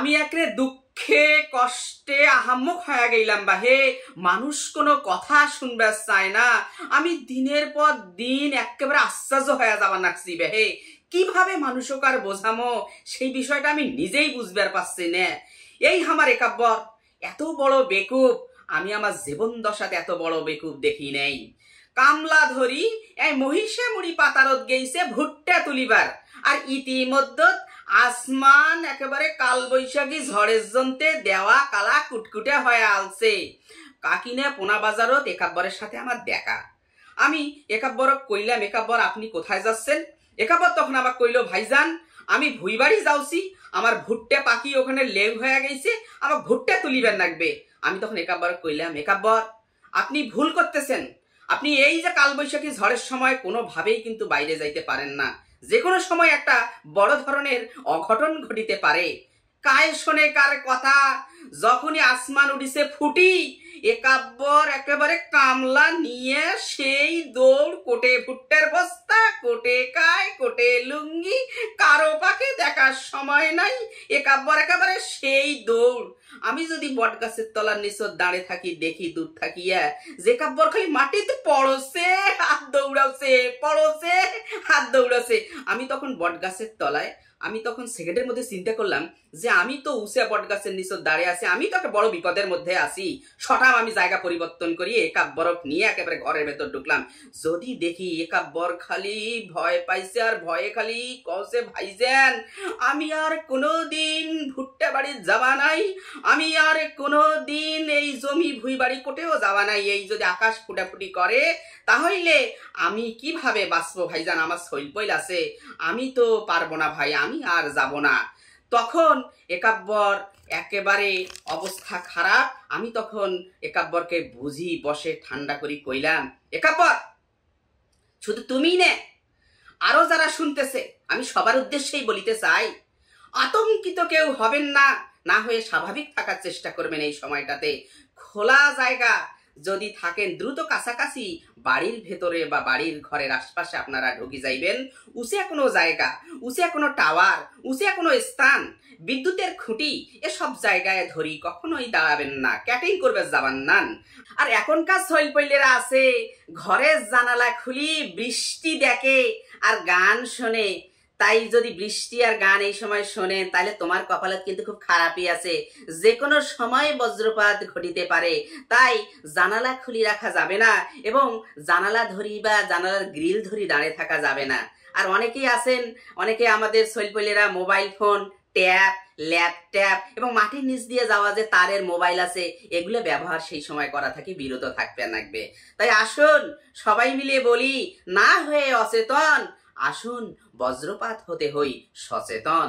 আমি একরে দুঃখে কষ্টে আহাম্মক হয়ে গেলাম বাহে। মানুষ কোনো কথা শুনবে চায় না। আমি দিনের পর দিন একেবারে আশ্চর্য হয়ে যাবার নাকছি বাহে। কিভাবে মানুষকে আর বোঝামো সেই বিষয়টা আমি নিজেই বুঝবার পারছি না। এই আমার একাব্বর এত বড় বেকুব আমি আমার জীবন দশাতে এত বড় বেকুব দেখি নাই। কামলা ধরি এই মহিষে মুড়ি পাতারত গেইছে ভুট্টা তুলিবার, আর ইতিমধ্যে আসমান একেবারে কালবৈশাখী ঝড়ের জন্তে দেওয়া কালা কুটকুটে হয়ে আলছে। কাকিনে পোনা বাজারত একাব্বরের সাথে আমার দেখা। আমি একাব্বরক কইলাম, একাব্বর আপনি কোথায় যাচ্ছেন? একাব্বর তখন আমাকে কইল, ভাইজান আমি ভুইবাড়ি যাওছি, আমার ভুট্টা পাখি ওখানে লেগ হয়ে গেছে, আমার ভুট্টা তুলিবেন লাগবে। আমি তখন একাব্বরক কইলাম, একাব্বর আপনি ভুল করতেছেন। আপনি এই যে কালবৈশাখী ঝড়ের সময় কোনোভাবেই কিন্তু বাইরে যাইতে পারেন না। যে কোনো সময় একটা বড় ধরনের অঘটন ঘটিতে পারে। কায় শোনে কার কথা, যখনই আসমান উঠিছে ফুটি, একাব্বর একেবারে কামলা নিয়ে সেই দৌড়, কোটে ভুট্টার বস্তা, কোটে কায়, কোটে লুঙ্গি, কারো পাকে দেখার সময় নাই। একাব্বর একেবারে সেই দৌড়। আমি যদি বট গাছের তলার নিচে দাঁড়িয়ে থাকি, দেখি দূর থাকিয়া যে একাব্বর খালি মাটিতে পড়ছে, হাত দৌড়াচ্ছে, পড়ছে, হাত দৌড়াচ্ছে। আমি তখন বট গাছের তলায়, আমি তখন সেকেন্ডের মধ্যে চিন্তা করলাম যে আমি তো উঁচা বট গাছের নিচে দাঁড়িয়ে আছি, আমি তো একটা বড় বিপদের মধ্যে আছি। সটাম আমি জায়গা পরিবর্তন করি একাব্বরক নিয়ে একেবারে ঘরের ভেতর ঢুকলাম। যদি দেখি একাব্বর খালি ভয় পাইছে, আর ভয়ে খালি কওছে, ভাইজান আমি আর কোনোদিন ভুট্টা বাড়ি যাওয়া নাই, আমি আর কোনোদিন এই জমি ভুই বাড়ি কোটেও যাওয়া নাই। এই যদি আকাশ ফুটাফুটি করে তাহলে আমি কিভাবে বাঁচবো ভাইজান? আমার শৈলপৈল আছে, আমি তো পারবো না ভাই, আমি আর যাব না। তখন একাব্বর একেবারে অবস্থা খারাপ। আমি তখন একাব্বরকে বুঝি বসে ঠান্ডা করি কইলাম, একাব্বর শুধু তুমি নে, আরো যারা শুনতেছে আমি সবার উদ্দেশ্যেই বলিতে চাই, আতঙ্কিত কেউ হবেন না, না হয়ে স্বাভাবিক থাকার চেষ্টা করবেন। এই সময়টাতে খোলা জায়গা যদি থাকেন দ্রুত কাছাকাছি বাড়ির ভেতরে বা বাড়ির ঘরের আশপাশে আপনারা ঢুকে যাইবেন। উঁচা কোনো জায়গা, উঁচা কোনো টাওয়ার, উঁচা কোনো স্থান, বিদ্যুতের খুঁটি, এসব জায়গায় ধরি কখনোই দাঁড়াবেন না, ক্যাটিং করবে যাবেন না। আর এখনকার শৈলপৈলেরা আছে ঘরের জানালা খুলি বৃষ্টি দেখে আর গান শোনে। তাই যদি বৃষ্টি আর গান এই সময় শোনেন তাহলে তোমার কপালত কিন্তু খুব খারাপই আছে, যে কোনো সময় বজ্রপাত ঘটিতে পারে। তাই জানালা খুলি রাখা যাবে না এবং জানালা ধরি বা জানালার গ্রিল ধরি দাঁড়িয়ে থাকা যাবে না। আর অনেকেই আছেন, অনেকে আমাদের শৈলপৈলেরা মোবাইল ফোন, ট্যাব, ল্যাপটপ এবং মাটির নিচ দিয়ে যাওয়া যে তারের মোবাইল আছে, এগুলো ব্যবহার সেই সময় করা থাকি বিরত থাকতে লাগবে। তাই আসুন সবাই মিলে বলি, না হয়ে অচেতন, আসুন বজ্রপাত হতে হই সচেতন।